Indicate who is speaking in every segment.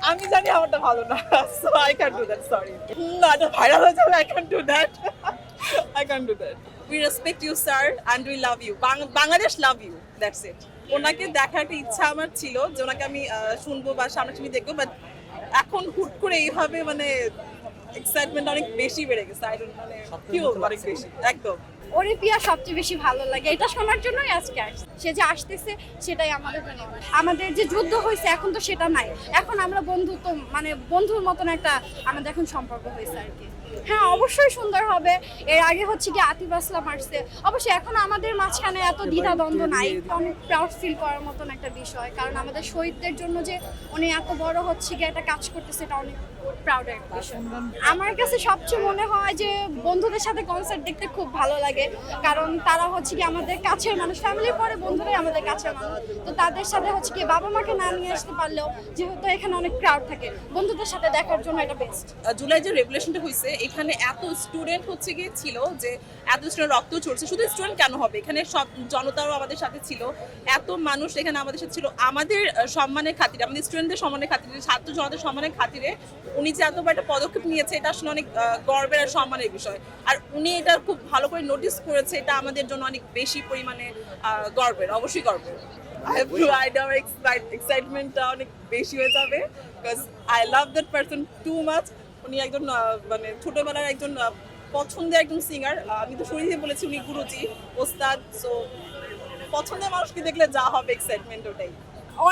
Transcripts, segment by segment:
Speaker 1: আমি জানি আমারটা ভালো না, so I can do that, sorry. না, এটা ভাইরাল হয়ে যাবে, I can do that, I can do that. We respect you sir and we love you, Bangladesh love you, that's it. ওনাকে দেখার একটা ইচ্ছা আমার ছিল যে ওনাকে আমি শুনবো বা সামনাসামনি দেখবো, বাট এখন হুট করে এইভাবে মানে এক্সাইটমেন্ট অনেক বেশি বেড়ে গেছে। আই ডোন্ট মানে কি বলবো, অনেক বেশি একদম।
Speaker 2: ওরে পিয়া সবচেয়ে বেশি ভালো লাগে, এটা শোনার জন্যই আজকে আসছে। সে যে আসতেছে সেটাই আমাদের জন্য, আমাদের যে যুদ্ধ হয়েছে এখন তো সেটা নাই, এখন আমরা বন্ধুত্ব মানে বন্ধুর মতন একটা আমাদের এখন সম্পর্ক হয়েছে আর কি। হ্যাঁ অবশ্যই সুন্দর হবে। এর আগে হচ্ছে কি আতিফ আসলাম আসছে, অবশ্যই এখন আমাদের মাঝখানে এত দ্বিধাদ্বন্দ্ব নাই। অনেক প্রাউড ফিল করার মতন একটা বিষয়, কারণ আমাদের শহীদদের জন্য যে উনি এত বড় হচ্ছে কি একটা কাজ করতেছে, এটা অনেক প্রাউডের বিষয়। আমার কাছে সবচেয়ে মনে হয় যে বন্ধুদের সাথে কনসার্ট দেখতে খুব ভালো লাগে, কারণ তারা হচ্ছে কি আমাদের কাছের মানুষ, ফ্যামিলির পরে বন্ধুরাই আমাদের কাছের মানুষ। তো তাদের সাথে হচ্ছে কি বাবা মাকে না নিয়ে আসতে পারলেও যেহেতু এখানে অনেক ক্রাউড থাকে, বন্ধুদের সাথে দেখার জন্য এটা বেস্ট।
Speaker 1: জুলাই যে রেভুলেশনটা হয়েছে, এখানে এত স্টুডেন্ট হচ্ছে গিয়ে ছিল যে এত স্টুডেন্ট রক্ত চলছে। শুধু স্টুডেন্ট কেন হবে, এখানে সব জনতাও আমাদের সাথে ছিল, এত মানুষ এখানে আমাদের সাথে ছিল। আমাদের সম্মানের খাতিরে, আমাদের স্টুডেন্টদের সম্মানের খাতিরে, ছাত্র জনতার সম্মানের খাতিরে উনি যে এতবার একটা পদক্ষেপ নিয়েছে, এটা আসলে অনেক গর্বের আর সম্মানের বিষয়। আর উনি এটা খুব ভালো করে নোটিস করেছে, এটা আমাদের জন্য অনেক বেশি পরিমাণে গর্বের, অবশ্যই গর্বের। I have no idea, আমার এক্সাইটমেন্টটা অনেক বেশি হয়ে যাবে, because I love that person too much. উনি একজন মানে ছোটবেলার একজন পছন্দের একজন সিঙ্গার। আমি তো শুরুতেই বলেছি উনি গুরুজি, ওস্তাদ। সো পছন্দের মানুষকে দেখলে যা হবে এক্সাইটমেন্ট ওটাই।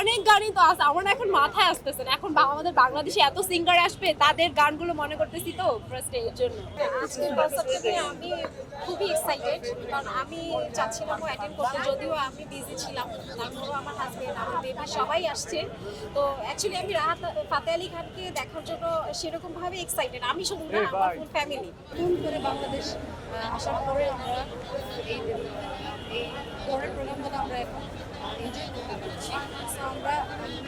Speaker 3: অনেক গানই তো আছে, আমার না এখন মাথায় আসতেছে না। এখন আমাদের বাংলাদেশে এত সিঙ্গার আসবে, তাদের গানগুলো মনে করতেছি তো ফার্স্ট এর জন্য।
Speaker 4: আজকের কনসার্টটা নিয়ে আমি খুবই এক্সাইটেড, কারণ আমি চাচ্ছিলাম অ্যাটেন্ড করতে, যদিও আমি বিজি ছিলাম। তারপরেও আমার হাজবেন্ড, আমার বেবি সবাই আসছে। তো অ্যাকচুয়ালি আমি রাহাত ফাতে আলি খানকে দেখার জন্য সেরকমভাবে এক্সাইটেড, আমি শুধু না, আমার ফুল ফ্যামিলি।
Speaker 5: নতুন করে বাংলাদেশ আসার পরে আমরা এই পরের প্রোগ্রামটা আমরা এখন এনজয় করতে পারছি। সো আমরা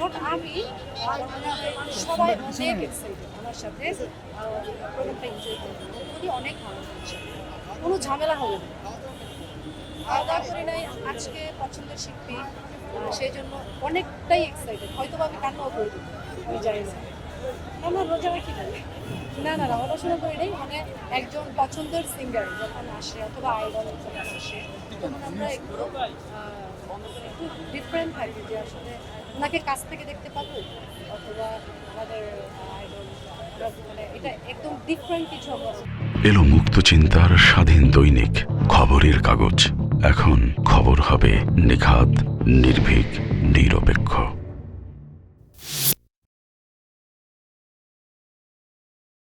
Speaker 5: নট আমি আমার মনে হয় সবাই অনেক এক্সাইটেড আমার সাথে প্রোগ্রামটা এনজয় করতে। যদি অনেক ভালো হচ্ছে, কোনো ঝামেলা হবে না। খাওয়া দাওয়া করি নাই আজকে, পছন্দের শিল্পী, সেই জন্য অনেকটাই এক্সাইটেড। হয়তো আমি কান্নাও করে দেবো, আমি জানি না। আমরা রোজা রাখি না, না না না পড়াশোনা করি নাই, মানে একজন পছন্দের সিঙ্গার যখন আসে অথবা আইডল যখন আসে, তখন আমরা একটু ডিফারেন্ট থাকি যে আসলে ওনাকে কাছ থেকে দেখতে পাবো, অথবা আমাদের আইডল, মানে এটা একদম ডিফারেন্ট কিছু আমরা।
Speaker 6: এলো মুক্ত চিন্তার স্বাধীন দৈনিক খবরের কাগজ। এখন খবর হবে নিখাত, নির্ভীক, নিরপেক্ষ।